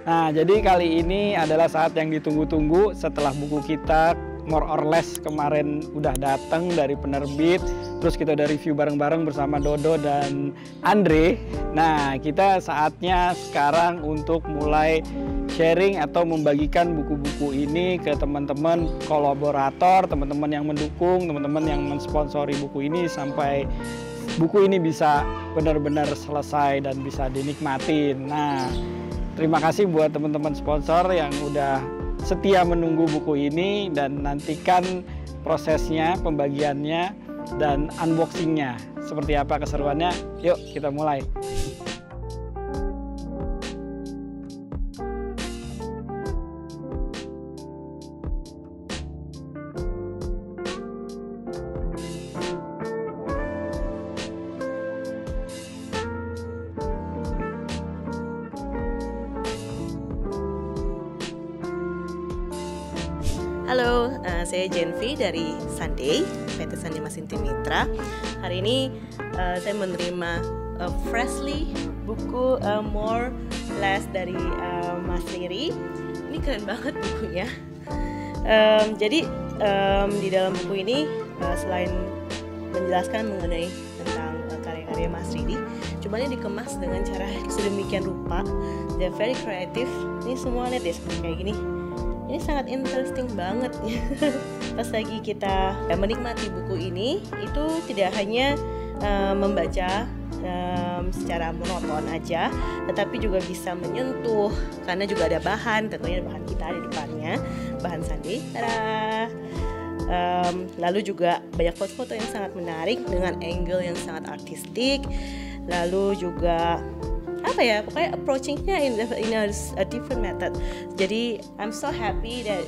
Nah, jadi kali ini adalah saat yang ditunggu-tunggu setelah buku kita more or less kemarin udah datang dari penerbit. Terus kita udah review bareng-bareng bersama Dodo dan Andre. Nah, kita saatnya sekarang untuk mulai sharing atau membagikan buku-buku ini ke teman-teman kolaborator, teman-teman yang mendukung, teman-teman yang mensponsori buku ini sampai buku ini bisa benar-benar selesai dan bisa dinikmatin. Nah, terima kasih buat teman-teman sponsor yang udah setia menunggu buku ini dan nantikan prosesnya, pembagiannya, dan unboxingnya. Seperti apa keseruannya? Yuk kita mulai. Halo, saya Jenvi dari Sunday, PT Sunday Masinti Mitra. Hari ini saya menerima freshly buku More Less dari Mas Riri. Ini keren banget bukunya. Jadi di dalam buku ini selain menjelaskan mengenai tentang karya-karya Mas Riri, cuma ini dikemas dengan cara sedemikian rupa. They're very creative. Ini semua lihat deh seperti kayak gini. Ini sangat interesting banget. Pas lagi kita menikmati buku ini, itu tidak hanya membaca secara monoton aja, tetapi juga bisa menyentuh karena juga ada bahan, tentunya bahan kita di depannya, bahan Sunday. Lalu juga banyak foto-foto yang sangat menarik dengan angle yang sangat artistik. Lalu juga pokoknya approachingnya in a different method. Jadi I'm so happy that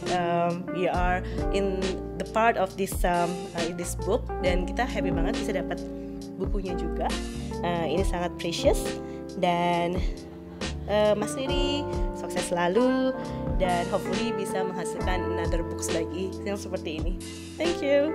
we are in the part of this book, dan kita happy banget bisa dapat bukunya juga. Ini sangat precious, dan Mas Riri sukses selalu dan hopefully bisa menghasilkan another books lagi yang seperti ini. Thank you.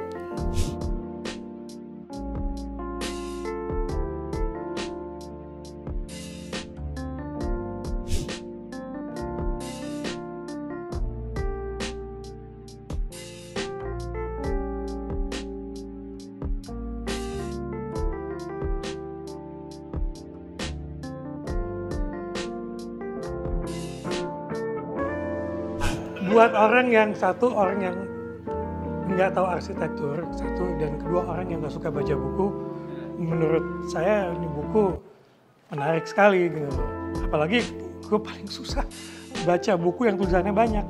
Buat orang yang nggak tahu arsitektur, satu, dan kedua orang yang nggak suka baca buku, menurut saya ini buku menarik sekali gitu. Apalagi gue paling susah baca buku yang tulisannya banyak.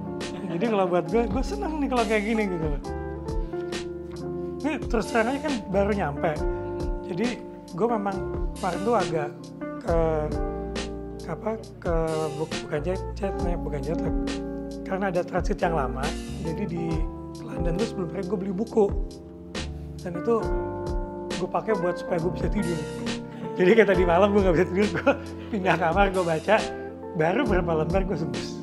Jadi kalau buat gue senang nih kalau kayak gini gitu. Ini terus terang aja kan baru nyampe. Jadi gue memang kemarin tuh agak bukan jet lag. Karena ada transit yang lama, jadi di London tuh sebelumnya gue beli buku, dan itu gue pakai buat supaya gue bisa tidur. Jadi kayak tadi malam gue nggak bisa tidur, gue pindah kamar, gue baca, baru berapa lembar gue sembus.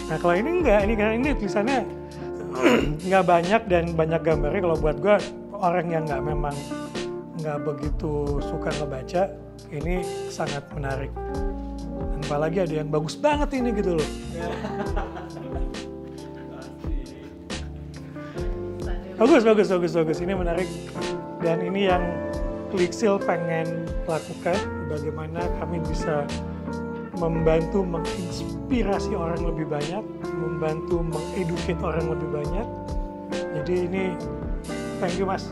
Nah kalau ini enggak, ini karena ini tulisannya nggak banyak dan banyak gambarnya. Kalau buat gue orang yang nggak begitu suka ngebaca, ini sangat menarik. Apalagi ada yang bagus banget ini gitu loh. Bagus. Ini menarik. Dan ini yang Kliksil pengen lakukan. Bagaimana kami bisa membantu menginspirasi orang lebih banyak, membantu mengeducate orang lebih banyak. Jadi ini, thank you Mas.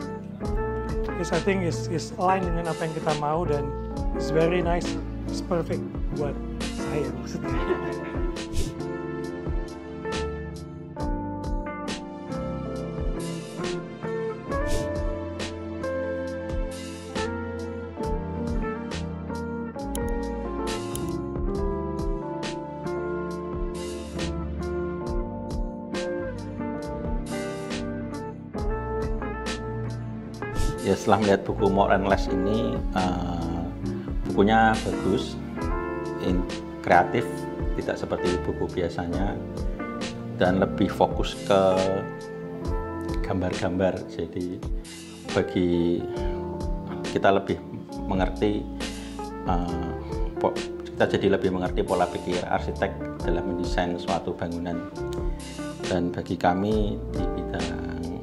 This I think is align dengan apa yang kita mau, dan it's very nice, it's perfect buat saya maksudnya. Ya, setelah melihat buku More and Less ini, bukunya bagus, kreatif, tidak seperti buku biasanya, dan lebih fokus ke gambar-gambar. Jadi bagi kita lebih mengerti, kita jadi lebih mengerti pola pikir arsitek dalam mendesain suatu bangunan. Dan bagi kami di bidang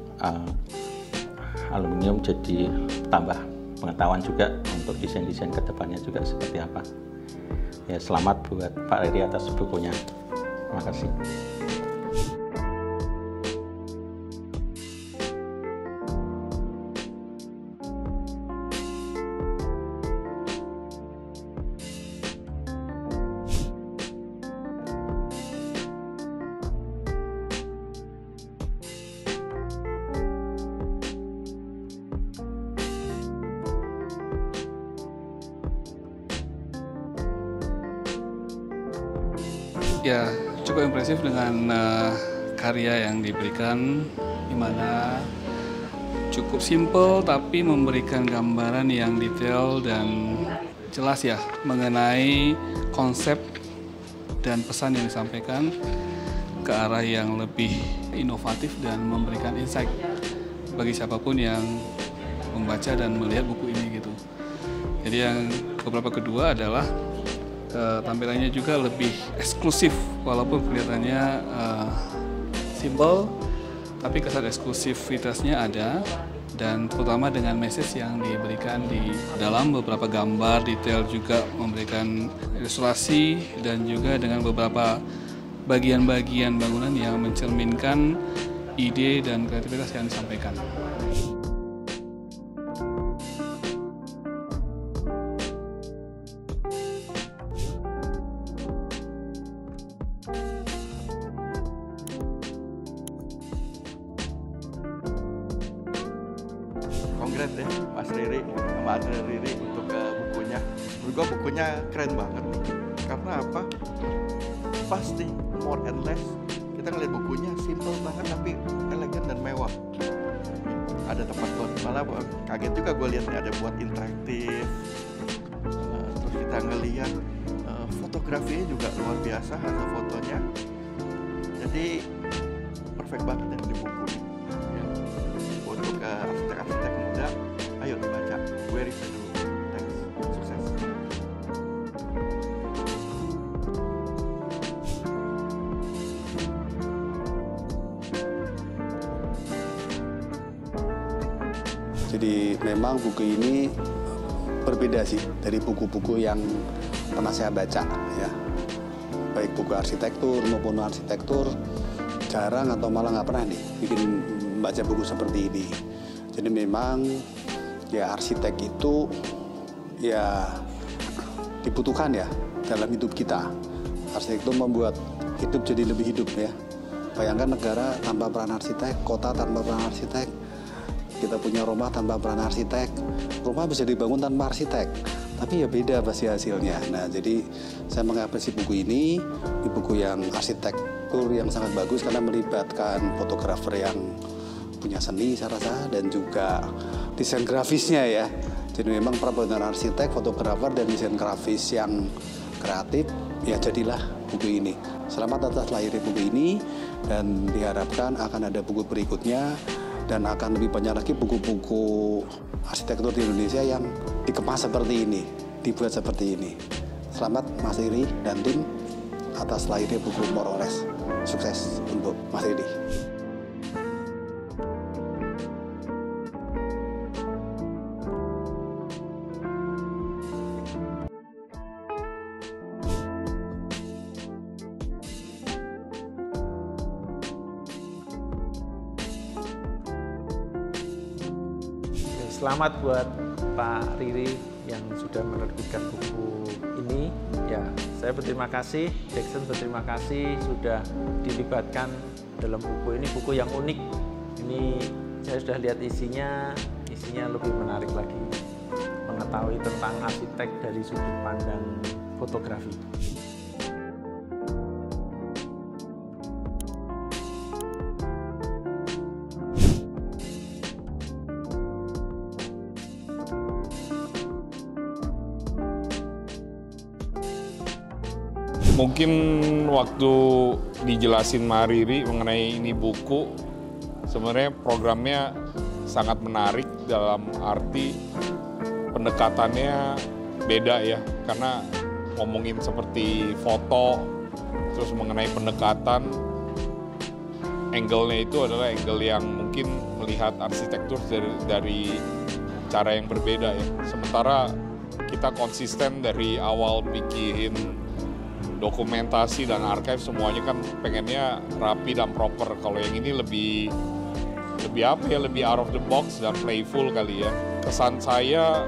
aluminium jadi tambah pengetahuan juga untuk desain-desain kedepannya juga seperti apa. Ya, selamat buat Pak Riri atas bukunya. Terima kasih. Ya, cukup impresif dengan karya yang diberikan, di mana cukup simple tapi memberikan gambaran yang detail dan jelas ya mengenai konsep dan pesan yang disampaikan ke arah yang lebih inovatif dan memberikan insight bagi siapapun yang membaca dan melihat buku ini gitu. Jadi yang beberapa kedua adalah tampilannya juga lebih eksklusif, walaupun kelihatannya simple, tapi kesan eksklusivitasnya ada, dan terutama dengan message yang diberikan di dalam beberapa gambar detail, juga memberikan ilustrasi dan juga dengan beberapa bagian-bagian bangunan yang mencerminkan ide dan kreativitas yang disampaikan. Kongres deh Mas Riri sama Adrian Riri untuk bukunya. Menurut gua bukunya keren banget nih. Karena apa? Pasti more and less. Kita ngeliat bukunya simple banget tapi elegan dan mewah. Ada tempat buat, malah kaget juga gue lihat ada buat interaktif. Terus kita ngeliat fotografinya juga luar biasa hasil fotonya. Jadi perfect banget ya di buku ini. Ya. Untuk arsitek-arsitek muda, ayo dibaca. Very value. Thanks. Sukses. Jadi memang buku ini berbeda sih dari buku-buku yang pernah saya baca ya. Baik buku arsitektur maupun non arsitektur, jarang atau malah nggak pernah nih bikin baca buku seperti ini. Jadi memang ya arsitek itu ya dibutuhkan ya dalam hidup kita. Arsitek itu membuat hidup jadi lebih hidup ya. Bayangkan negara tanpa peran arsitek, kota tanpa peran arsitek, kita punya rumah tanpa peran arsitek. Rumah bisa dibangun tanpa arsitek, tapi ya beda pasti hasilnya. Nah, jadi saya mengapresiasi buku ini buku yang arsitektur yang sangat bagus karena melibatkan fotografer yang punya seni saya rasa, dan juga desain grafisnya ya. Jadi memang perpaduan arsitek, fotografer, dan desain grafis yang kreatif, ya jadilah buku ini. Selamat atas lahirnya buku ini, dan diharapkan akan ada buku berikutnya, dan akan lebih banyak lagi buku-buku arsitektur di Indonesia yang dikemas seperti ini, dibuat seperti ini. Selamat Mas Riri dan tim atas lahirnya buku More or Less. Sukses untuk Mas Riri. Selamat buat Pak Riri yang sudah menerbitkan buku ini. Ya, saya berterima kasih, Jackson berterima kasih sudah dilibatkan dalam buku ini, buku yang unik. Ini saya sudah lihat isinya lebih menarik lagi, mengetahui tentang arsitek dari sudut pandang fotografi. Mungkin waktu dijelasin Mbak Riri mengenai ini buku, sebenarnya programnya sangat menarik dalam arti pendekatannya beda ya, karena ngomongin seperti foto, terus mengenai pendekatan, angle-nya itu adalah angle yang mungkin melihat arsitektur dari cara yang berbeda ya. Sementara kita konsisten dari awal bikin dokumentasi dan archive, semuanya kan pengennya rapi dan proper. Kalau yang ini lebih apa ya, lebih out of the box dan playful kali ya. Kesan saya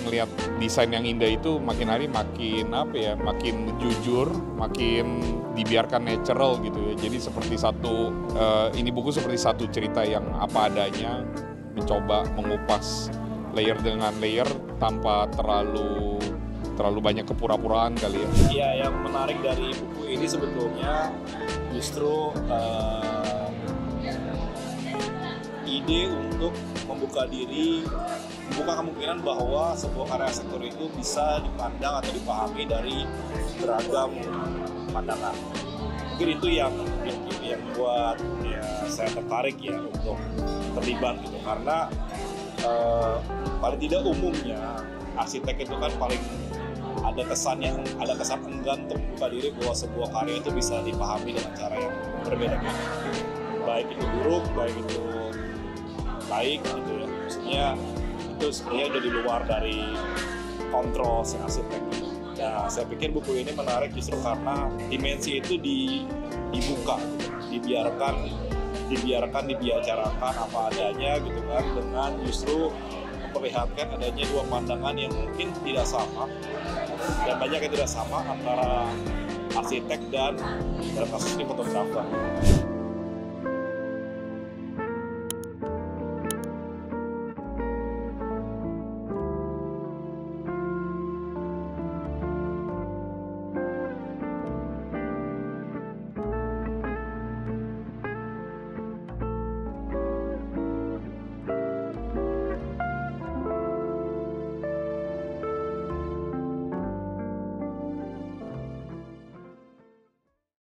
ngelihat desain yang indah itu makin hari makin apa ya, makin jujur, makin dibiarkan natural gitu ya. Jadi seperti ini buku seperti satu cerita yang apa adanya, mencoba mengupas layer dengan layer tanpa terlalu banyak kepura-puraan kali ya. Iya, yang menarik dari buku ini sebetulnya justru ide untuk membuka diri, membuka kemungkinan bahwa sebuah karya arsitektur itu bisa dipandang atau dipahami dari beragam pandangan. Mungkin itu yang buat ya, saya tertarik ya untuk terlibat gitu, karena paling tidak umumnya arsitek itu kan paling ada kesan enggan untuk membuka diri bahwa sebuah karya itu bisa dipahami dengan cara yang berbeda-beda, baik itu buruk, baik itu baik gitu ya. Maksudnya itu sebenarnya udah di luar dari kontrol si arsitek gitu. Nah, saya pikir buku ini menarik justru karena dimensi itu dibuka, dibicarakan apa adanya gitu kan, dengan justru memperlihatkan adanya dua pandangan yang mungkin tidak sama dan banyak yang tidak sama antara arsitek dan dalam kasus ini fotografer.